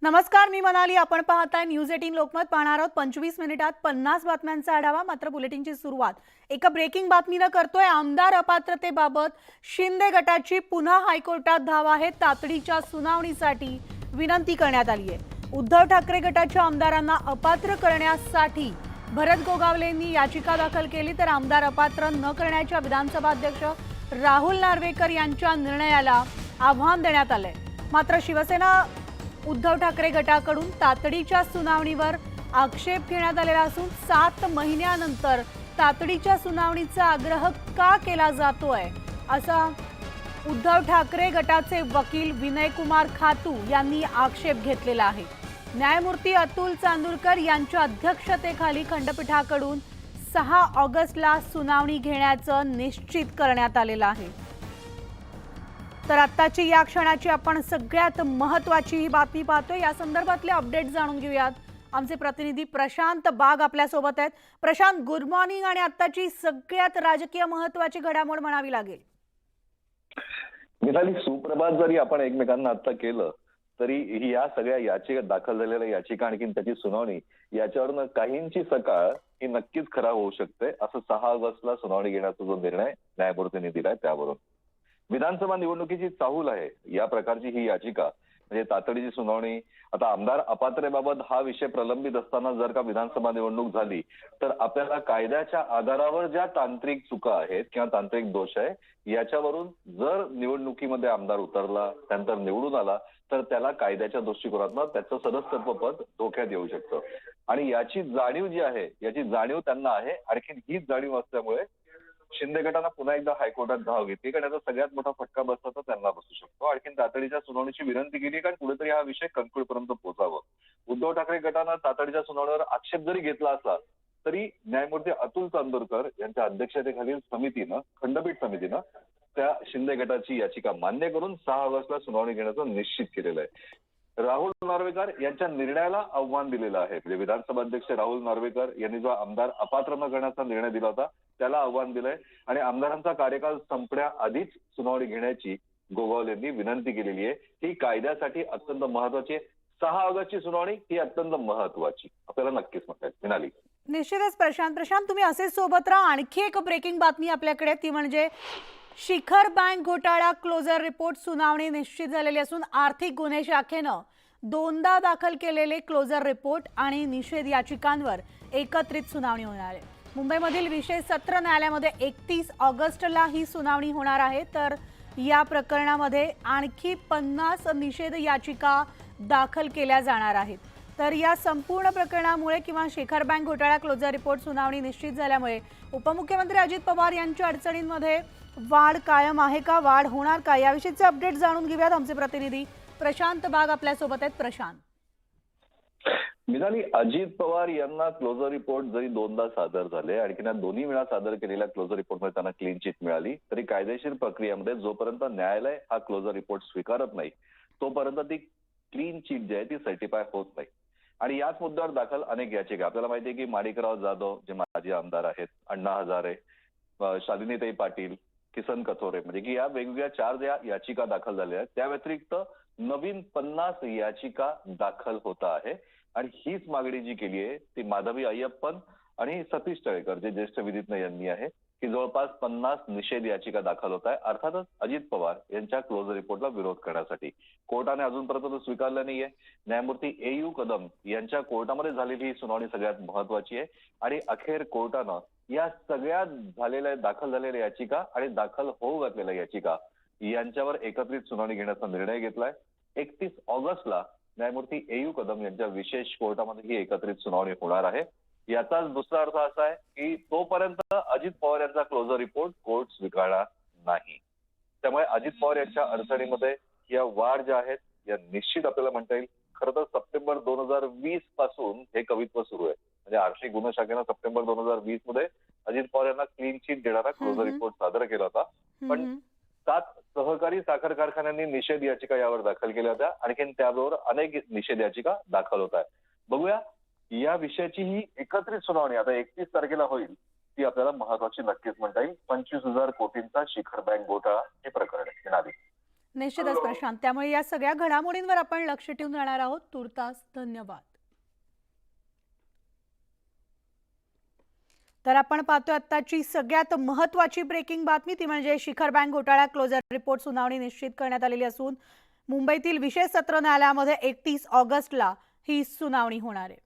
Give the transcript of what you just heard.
नमस्कार, मी मनाली. आपण पाहताय न्यूज 18 लोकमत. पाहणार आहोत 25 मिनिटात 50 बातम्यांचा आढावा. मात्र बुलेटिनची सुरुवात एका ब्रेकिंग बातमीनं करतोय. आमदार अपात्रतेबाबत शिंदे गटाची पुन्हा हायकोर्टात धाव आहे. तातडीच्या सुनावणीसाठी विनंती करण्यात आली आहे. उद्धव ठाकरे गटाच्या आमदारांना अपात्र करण्यासाठी भरत गोगावलेंनी याचिका दाखल केली, तर आमदार अपात्र न करण्याच्या विधानसभा अध्यक्ष राहुल नार्वेकर यांच्या निर्णयाला आव्हान देण्यात आलंय. मात्र शिवसेना उद्धव ठाकरे गटाकडून तातडीच्या सुनावणीवर आक्षेप घेण्यात आलेला असून 7 महिन्यानंतर तातडीच्या सुनावणीचा आग्रह का केला जातोय, असा उद्धव ठाकरे गटाचे वकील विनयकुमार खातू यांनी आक्षेप घेतलेला आहे. न्यायमूर्ती अतुल चांदूरकर यांच्या अध्यक्षतेखाली खंडपीठाकडून 6 ऑगस्टला सुनावणी घेण्याचं निश्चित करण्यात आलेलं आहे. तर आत्ताची या क्षणाची आपण सगळ्यात महत्त्वाची ही बातमी पाहतोय. या संदर्भातले अपडेट जाणून घेऊयात. आमचे प्रतिनिधी प्रशांत बाग आपल्या सोबत आहेत. Prashant, good morning. आणि आत्ताची सगळ्यात राजकीय महत्त्वाची घडामोड म्हणावी लागेल. मिताली, सुप्रभात जरी आपण एकमेकांना आता केलं तरी या सगळ्या याचिका दाखल झालेल्या याचिका आणखी त्याची सुनावणी याच्यावरनं काहींची सकाळ ही नक्कीच खराब होऊ शकते, असं 6 ऑगस्टला सुनावणी घेण्याचा जो निर्णय न्यायमूर्तींनी दिलाय त्यावरून. विधानसभा निवडणुकीची चाहूल आहे या प्रकारची ही याचिका, म्हणजे तातडीची सुनावणी. आता आमदार अपात्रतेबाबत हा विषय प्रलंबित असताना जर का विधानसभा निवडणूक झाली तर आपल्याला कायद्याच्या आधारावर ज्या तांत्रिक चुका आहेत किंवा तांत्रिक दोष आहे याच्यावरून जर निवडणुकीमध्ये आमदार उतरला, त्यानंतर निवडून आला, तर त्याला कायद्याच्या दृष्टिकोनातून त्याचं सदस्यत्व पद धोक्यात येऊ शकतं. आणि याची जाणीव जी आहे, याची जाणीव त्यांना आहे. आणखी हीच जाणीव असल्यामुळे शिंदे गटानं पुन्हा एकदा हायकोर्टात धाव घेतली, कारण याचा सगळ्यात मोठा फटका बसला तर त्यांना बसू शकतो. आणखी तातडीच्या सुनावणीची विनंती केली, कारण कुठेतरी हा विषय कन्क्लूडपर्यंत पोहोचावं. उद्धव ठाकरे गटानं तातडीच्या सुनावणीवर आक्षेप जरी घेतला असला तरी न्यायमूर्ती अतुल चांदोरकर यांच्या अध्यक्षतेखालील समितीनं, खंडपीठ समितीनं त्या शिंदे गटाची याचिका मान्य करून 6 ऑगस्टला सुनावणी घेण्याचं निश्चित केलेलं आहे. राहुल नार्वेकर यांच्या निर्णयाला आव्हान दिलेलं आहे. म्हणजे विधानसभा अध्यक्ष राहुल नार्वेकर यांनी जो आमदार अपात्र न करण्याचा निर्णय दिला होता त्याला आव्हान दिलंय आणि आमदारांचा कार्यकाल संपण्याआधीच सुनावणी घेण्याची गोगावलेंनी विनंती केलेली आहे. ही कायद्यासाठी अत्यंत महत्वाची आहे. 6 ऑगस्टची सुनावणी ही अत्यंत महत्वाची आपल्याला नक्कीच म्हणतात. मिनाली, निश्चितच प्रशांत, तुम्ही असेच सोबत राहा. आणखी एक ब्रेकिंग बातमी आपल्याकडे, ती म्हणजे शिखर बँक घोटाळा क्लोजर रिपोर्ट सुनावणी निश्चित झालेली असून आर्थिक गुन्हे शाखेनं 2दा दाखल केलेले क्लोजर रिपोर्ट आणि निषेध याचिकांवर एकत्रित सुनावणी होणार आहे. मुंबईमधील विशेष सत्र न्यायालयामध्ये 31 ऑगस्टला ही सुनावणी होणार आहे. तर या प्रकरणामध्ये आणखी 50 निषेध याचिका दाखल केल्या जाणार आहेत. तर या संपूर्ण प्रकरणामुळे किंवा शिखर बँक घोटाळा क्लोजर रिपोर्ट सुनावणी निश्चित झाल्यामुळे उपमुख्यमंत्री अजित पवार यांच्या अडचणींमध्ये वाढ कायम आहे का, वाढ होणार का, याविषयीचे अपडेट जाणून घेऊयात. आमचे प्रतिनिधी प्रशांत बाग आपल्या सोबत आहेत. प्रशांत, मिताली, अजित पवार यांना क्लोजर रिपोर्ट जरी 2दा सादर झाले, आणखी दोन्ही वेळा सादर केलेल्या क्लोजर रिपोर्टमध्ये त्यांना क्लीन चिट मिळाली, तरी कायदेशीर प्रक्रियेमध्ये जोपर्यंत न्यायालय हा क्लोजर रिपोर्ट स्वीकारत नाही तोपर्यंत ती क्लीन चिट जी आहे ती सर्टिफाय होत नाही. आणि याच मुद्द्यावर दाखल अनेक याचिका. आपल्याला माहिती आहे की माणिकराव जाधव जे माजी आमदार आहेत, अण्णा हजारे, शालिनीताई पाटील, किसन कथोरे, म्हणजे की या वेगवेगळ्या 4 ज्या याचिका दाखल झाल्या आहेत त्या व्यतिरिक्त नवीन 50 याचिका दाखल होत आहे. आणि हीच मागणी जी केली आहे ती माधवी अय्यप्पन आणि सतीश तळेकर जे ज्येष्ठ विधिज्ञ यांनी आहे, की जवळपास 50 निषेध याचिका दाखल होत आहे, अर्थातच अजित पवार यांच्या क्लोजर रिपोर्टला विरोध करण्यासाठी. कोर्टाने अजूनपर्यंत स्वीकारलं नाहीये. न्यायमूर्ती AU कदम यांच्या कोर्टामध्ये झालेली ही सुनावणी सगळ्यात महत्वाची आहे. आणि अखेर कोर्टानं या सगळ्या दाखल झालेल्या याचिका आणि दाखल होऊ घातलेल्या याचिका यांच्यावर एकत्रित सुनावणी घेण्याचा निर्णय घेतलाय. 31 ऑगस्टला न्यायमूर्ती AU कदम यांच्या विशेष कोर्टामध्ये ही एकत्रित सुनावणी होणार आहे. याचाच दुसरा अर्थ असा आहे की तोपर्यंत अजित पवार यांचा क्लोजर रिपोर्ट कोर्ट स्वीकारणार नाही. त्यामुळे अजित पवार यांच्या अडचणीमध्ये या वाढ ज्या आहेत या निश्चित आपल्याला म्हणता येईल. खरं तर सप्टेंबर 2020 पासून हे कवित्व सुरू आहे. म्हणजे आर्थिक गुन्हे शाखेनं सप्टेंबर 2020 मध्ये अजित पवार यांना क्लीन चिट देणारा क्लोजर रिपोर्ट सादर केला होता. पण 7 सहकारी साखर कारखान्यांनी निषेध याचिका यावर दाखल केल्या होत्या. आणखीन त्याबरोबर अनेक निषेध याचिका दाखल होत आहेत. बघूया या विषयाची ही एकत्रित सुनावणी आता 31 तारखेला होईल, ती आपल्याला महत्वाची नक्कीच म्हणता येईल. 25,000 कोटींचा शिखर बँक घोटाळा हे प्रकरण आहे. निश्चितच प्रशांत, त्यामुळे या सगळ्या घडामोडींवर आपण लक्ष ठेवून राहणार आहोत. तुर्तास धन्यवाद. तर आपण पाहतोय आत्ताची सगळ्यात महत्त्वाची ब्रेकिंग बातमी, ती म्हणजे शिखर बँक घोटाळा क्लोजर रिपोर्ट सुनावणी निश्चित करण्यात आलेली असून मुंबईतील विशेष सत्र न्यायालयामध्ये 31 ऑगस्टला ही सुनावणी होणार आहे.